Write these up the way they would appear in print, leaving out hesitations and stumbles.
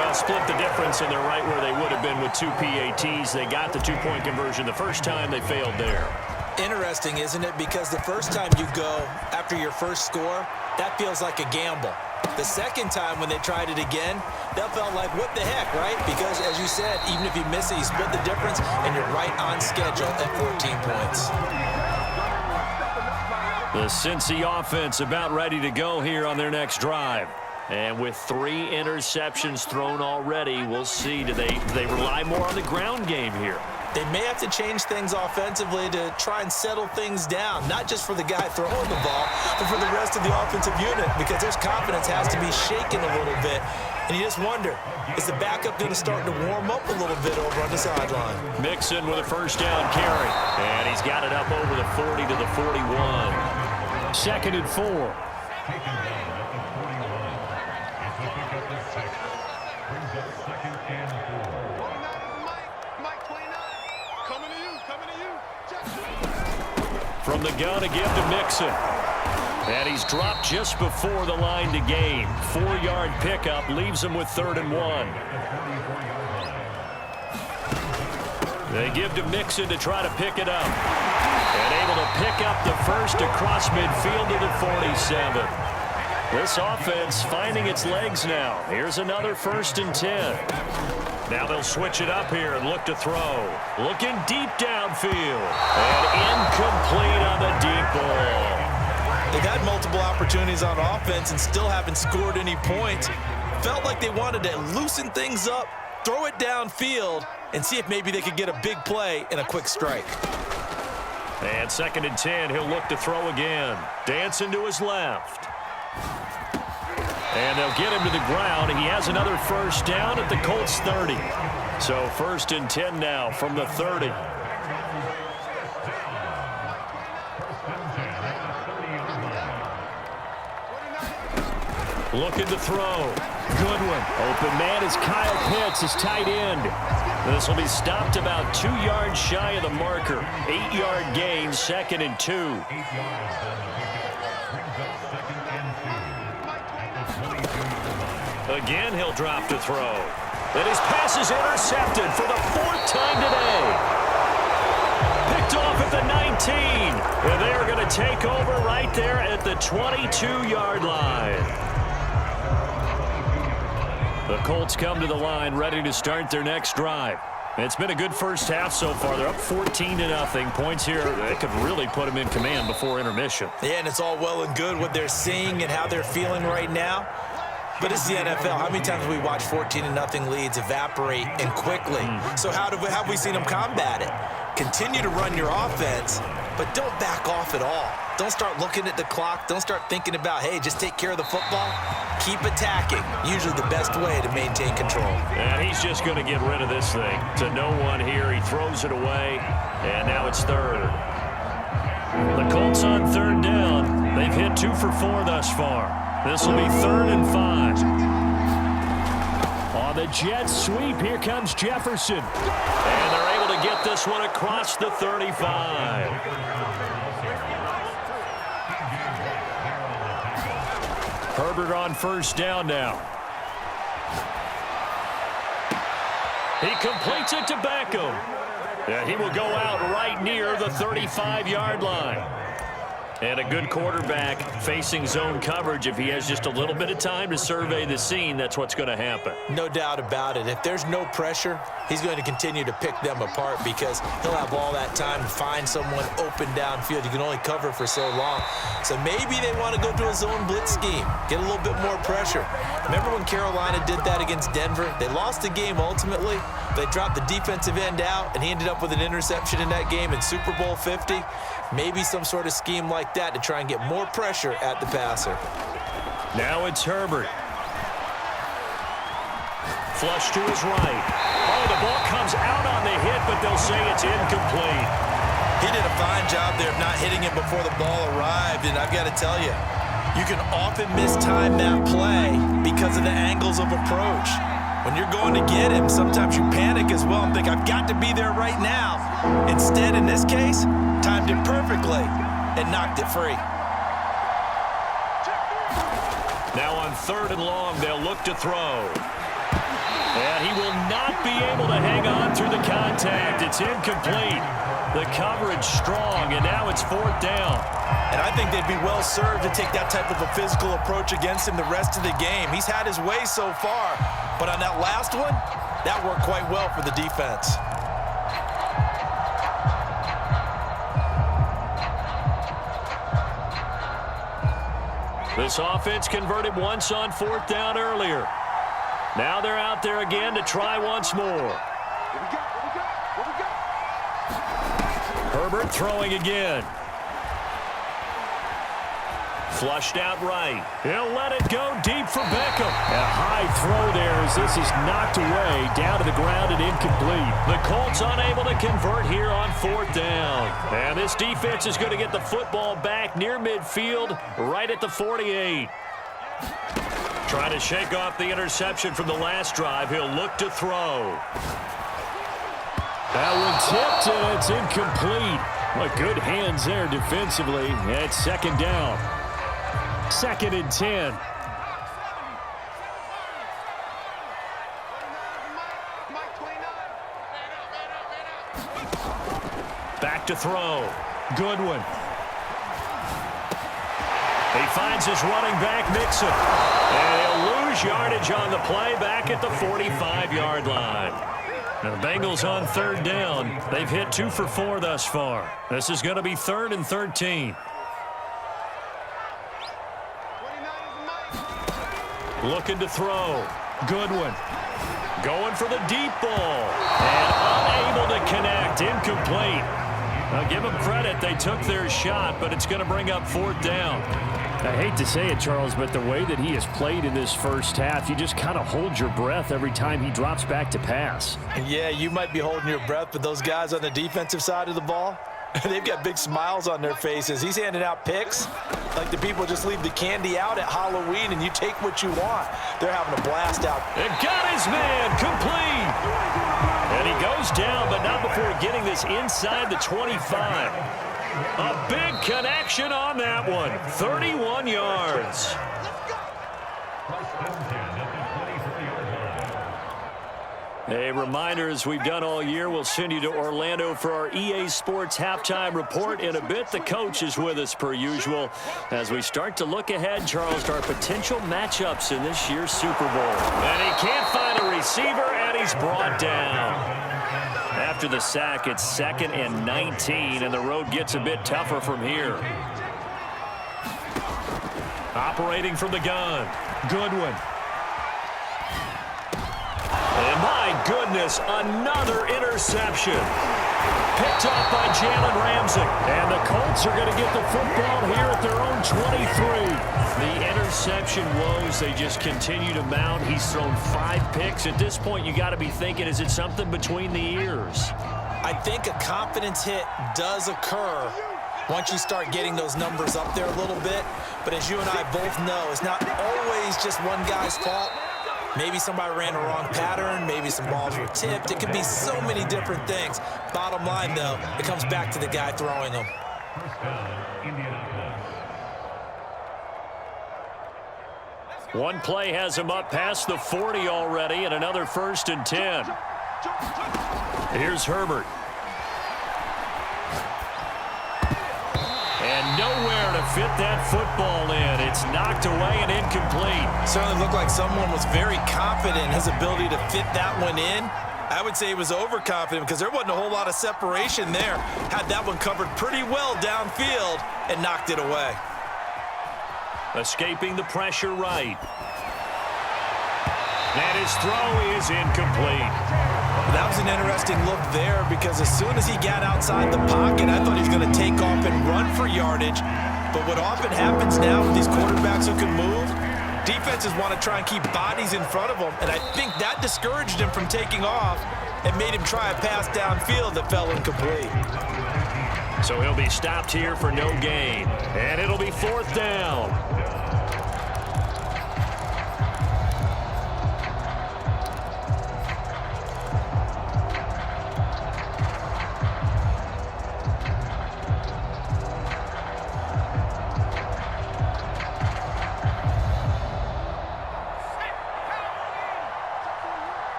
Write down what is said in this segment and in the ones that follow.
Well, split the difference, and they're right where they would have been with 2 PATs. They got the two-point conversion the first time. They failed there. Interesting, isn't it? Because the first time you go after your first score, that feels like a gamble. The second time when they tried it again, that felt like, what the heck, right? Because, as you said, even if you miss it, you split the difference, and you're right on schedule at 14 points. The Cincy offense about ready to go here on their next drive. And with 3 interceptions thrown already, we'll see. Do they rely more on the ground game here? They may have to change things offensively to try and settle things down, not just for the guy throwing the ball, but for the rest of the offensive unit, because their confidence has to be shaken a little bit. And you just wonder, is the backup going to start to warm up a little bit over on the sideline? Mixon with a first down carry, and he's got it up over the 40 to the 41. 2nd and 4. From the gun, a give to Mixon. And he's dropped just before the line to gain. 4-yard pickup leaves him with 3rd and 1. They give to Mixon to try to pick it up. And able to pick up the first across midfield to the 47. This offense finding its legs now. Here's another 1st and 10. Now they'll switch it up here and look to throw. Looking deep downfield. And incomplete on the deep ball. They've had multiple opportunities on offense and still haven't scored any points. Felt like they wanted to loosen things up, throw it downfield, and see if maybe they could get a big play and a quick strike. And 2nd and 10, he'll look to throw again. Dancing to his left. And they'll get him to the ground. He has another first down at the Colts 30. So 1st and 10 now from the 30. Looking to throw. Good one. Open man is Kyle Pitts, his tight end. This will be stopped about 2 yards shy of the marker. 8-yard gain, 2nd and 2. Again, he'll drop to throw. And his pass is intercepted for the 4th time today. Picked off at the 19. And they're going to take over right there at the 22-yard line. The Colts come to the line ready to start their next drive. It's been a good first half so far. They're up 14-0. Points here that could really put them in command before intermission. Yeah, and it's all well and good what they're seeing and how they're feeling right now. But it's the NFL. How many times have we watched 14-0 leads evaporate and quickly? So how have we seen them combat it? Continue to run your offense, but don't back off at all. Don't start looking at the clock. Don't start thinking about, hey, just take care of the football. Keep attacking. Usually the best way to maintain control. And he's just going to get rid of this thing. To no one here. He throws it away, and now it's 3rd. The Colts on 3rd down. They've hit 2 for 4 thus far. This will be 3rd and 5. On the jet sweep, here comes Jefferson. And they're able to get this one across the 35. Herbert on 1st down now. He completes it to Beckham. And he will go out right near the 35-yard line. And a good quarterback facing zone coverage. If he has just a little bit of time to survey the scene, that's what's going to happen. No doubt about it. If there's no pressure, he's going to continue to pick them apart because he'll have all that time to find someone open downfield. You can only cover for so long. So maybe they want to go to a zone blitz scheme, get a little bit more pressure. Remember when Carolina did that against Denver? They lost the game ultimately. They dropped the defensive end out, and he ended up with an interception in that game in Super Bowl 50. Maybe some sort of scheme like that to try and get more pressure at the passer. Now it's Herbert. Flush to his right. Oh, the ball comes out on the hit, but they'll say it's incomplete. He did a fine job there of not hitting it before the ball arrived, and I've got to tell you, you can often mistime that play because of the angles of approach. When you're going to get him, sometimes you panic as well and think, I've got to be there right now. Instead, in this case, timed it perfectly and knocked it free. Now on 3rd and long, they'll look to throw. be able to hang on through the contact. It's incomplete. The coverage strong, and now it's 4th down. And I think they'd be well served to take that type of a physical approach against him the rest of the game. He's had his way so far, but on that last one, that worked quite well for the defense. This offense converted once on 4th down earlier. Now they're out there again to try once more. Herbert throwing again. Flushed out right. He'll let it go deep for Beckham. A high throw there as this is knocked away, down to the ground and incomplete. The Colts unable to convert here on 4th down. And this defense is going to get the football back near midfield, right at the 48. Trying to shake off the interception from the last drive. He'll look to throw. That one tipped, and it's incomplete. Well, good hands there defensively. It's 2nd down. 2nd and 10. Back to throw. Goodwin. He finds his running back, Mixon. And he'll lose yardage on the play back at the 45-yard line. Now the Bengals on 3rd down. They've hit 2 for 4 thus far. This is going to be 3rd and 13. Looking to throw. Goodwin. Going for the deep ball. And unable to connect. Incomplete. Now give them credit. They took their shot, but it's going to bring up 4th down. I hate to say it, Charles, but the way that he has played in this first half, you just kind of hold your breath every time he drops back to pass. Yeah, you might be holding your breath, but those guys on the defensive side of the ball, they've got big smiles on their faces. He's handing out picks like the people just leave the candy out at Halloween and you take what you want. They're having a blast out. And got his man complete. And he goes down, but not before getting this inside the 25. A big connection on that one. 31 yards. A reminder, as we've done all year, we'll send you to Orlando for our EA Sports halftime report in a bit. The coach is with us per usual as we start to look ahead, Charles, to our potential matchups in this year's Super Bowl. And he can't find a receiver, and he's brought down. After the sack, it's 2nd and 19, and the road gets a bit tougher from here. Operating from the gun, Goodwin. And my goodness, another interception. Picked off by Jalen Ramsey. And the Colts are going to get the football here at their own 23. The interception woes, they just continue to mount. He's thrown 5 picks. At this point, you got to be thinking, is it something between the ears? I think a confidence hit does occur once you start getting those numbers up there a little bit. But as you and I both know, it's not always just one guy's fault. Maybe somebody ran a wrong pattern. Maybe some balls were tipped. It could be so many different things. Bottom line, though, it comes back to the guy throwing them. One play has him up past the 40 already, and another 1st and 10. Here's Herbert. And nowhere to fit that football in. It's knocked away and incomplete. Certainly looked like someone was very confident in his ability to fit that one in. I would say he was overconfident because there wasn't a whole lot of separation there. Had that one covered pretty well downfield and knocked it away. Escaping the pressure right. And his throw is incomplete. That was an interesting look there because as soon as he got outside the pocket, I thought he was going to take off and run for yardage. But what often happens now with these quarterbacks who can move, defenses want to try and keep bodies in front of them, and I think that discouraged him from taking off and made him try a pass downfield that fell incomplete. So he'll be stopped here for no gain, and it'll be 4th down.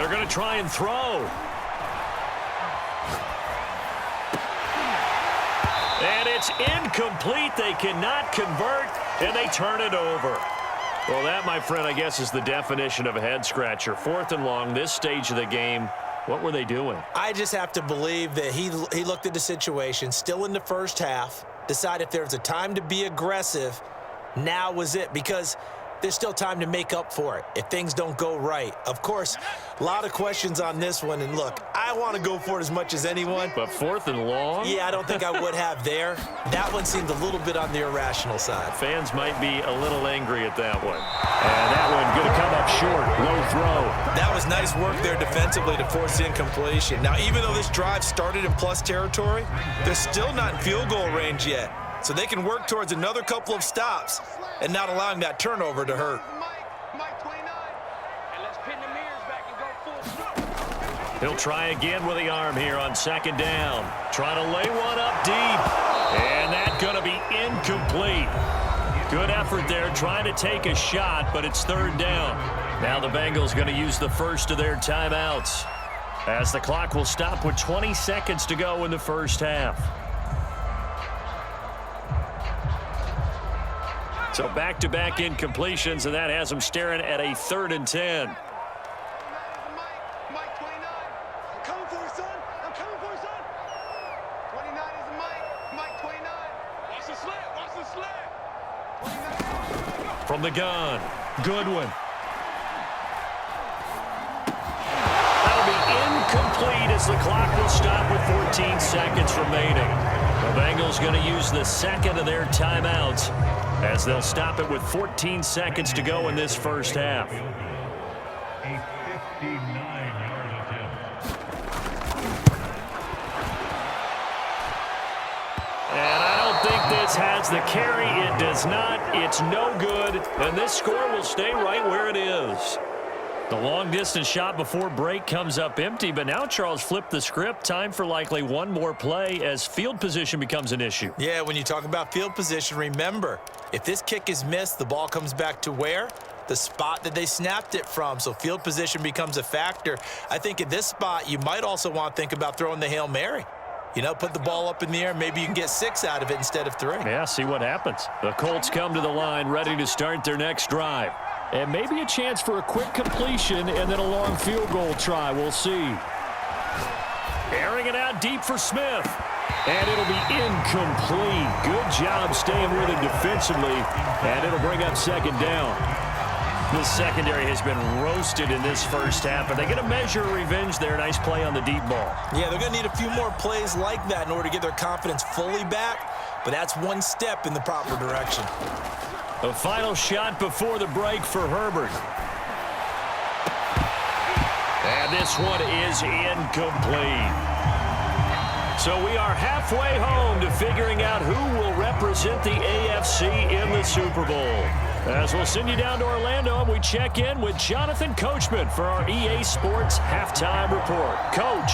They're going to try and throw. And it's incomplete. They cannot convert, and they turn it over. Well, that, my friend, I guess is the definition of a head-scratcher. 4th and long, this stage of the game. What were they doing? I just have to believe that he looked at the situation, still in the first half, decided if there was a time to be aggressive, now was it, because there's still time to make up for it if things don't go right. Of course, a lot of questions on this one, and look, I want to go for it as much as anyone. But 4th and long? Yeah, I don't think I would have there. That one seemed a little bit on the irrational side. Fans might be a little angry at that one. And that one going to come up short. Low throw. That was nice work there defensively to force the incompletion. Now, even though this drive started in plus territory, they're still not in field goal range yet. So they can work towards another couple of stops and not allowing that turnover to hurt. He'll try again with the arm here on 2nd down. Trying to lay one up deep. And that's going to be incomplete. Good effort there trying to take a shot, but it's 3rd down. Now the Bengals going to use the first of their timeouts, as the clock will stop with 20 seconds to go in the first half. So back-to-back incompletions, and that has them staring at a 3rd and 10. From the gun, Goodwin. That'll be incomplete as the clock will stop with 14 seconds remaining. The Bengals going to use the second of their timeouts, as they'll stop it with 14 seconds to go in this first half. A 59-yard attempt. And I don't think this has the carry. It does not. It's no good. And this score will stay right where it is. The long-distance shot before break comes up empty, but now Charles flipped the script. Time for likely one more play as field position becomes an issue. Yeah, when you talk about field position, remember, if this kick is missed, the ball comes back to where? The spot that they snapped it from. So field position becomes a factor. I think at this spot, you might also want to think about throwing the Hail Mary. You know, put the ball up in the air. Maybe you can get 6 out of it instead of 3. Yeah, see what happens. The Colts come to the line ready to start their next drive. And maybe a chance for a quick completion and then a long field goal try. We'll see. Airing it out deep for Smith. And it'll be incomplete. Good job staying with it defensively. And it'll bring up 2nd down. The secondary has been roasted in this first half, but they get a measure of revenge there. Nice play on the deep ball. Yeah, they're going to need a few more plays like that in order to get their confidence fully back, but that's one step in the proper direction. The final shot before the break for Herbert. And this one is incomplete. So we are halfway home to figuring out who will represent the AFC in the Super Bowl. As we'll send you down to Orlando, and we check in with Jonathan Coachman for our EA Sports Halftime Report. Coach,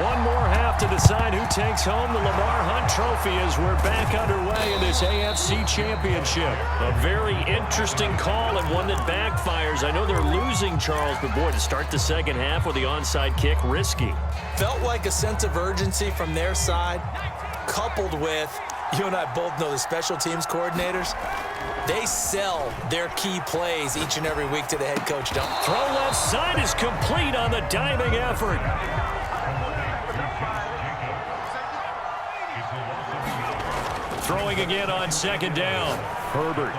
one more half to decide who takes home the Lamar Hunt Trophy as we're back underway in this AFC Championship. A very interesting call and one that backfires. I know they're losing, Charles, but boy, to start the second half with the onside kick, risky. Felt like a sense of urgency from their side, coupled with, you and I both know the special teams coordinators, they sell their key plays each and every week to the head coach, don't they? Throw left side is complete on the diving effort. Throwing again on 2nd down. Herbert.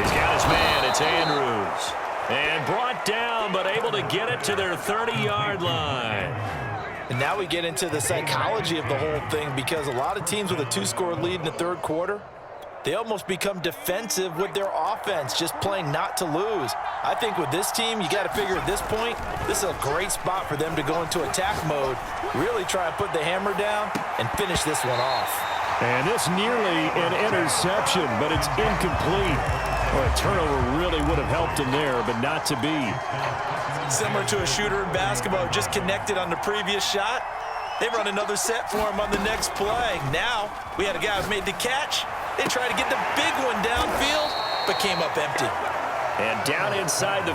He's got his man. It's Andrews. And brought down, but able to get it to their 30-yard line. And now we get into the psychology of the whole thing, because a lot of teams with a 2-score lead in the third quarter, they almost become defensive with their offense, just playing not to lose. I think with this team, you got to figure at this point, this is a great spot for them to go into attack mode, really try to put the hammer down and finish this one off. And this nearly an interception, but it's incomplete. Well, a turnover really would have helped him there, but not to be. Similar to a shooter in basketball, just connected on the previous shot. They run another set for him on the next play. Now, we had a guy who made the catch. They tried to get the big one downfield, but came up empty. And down inside the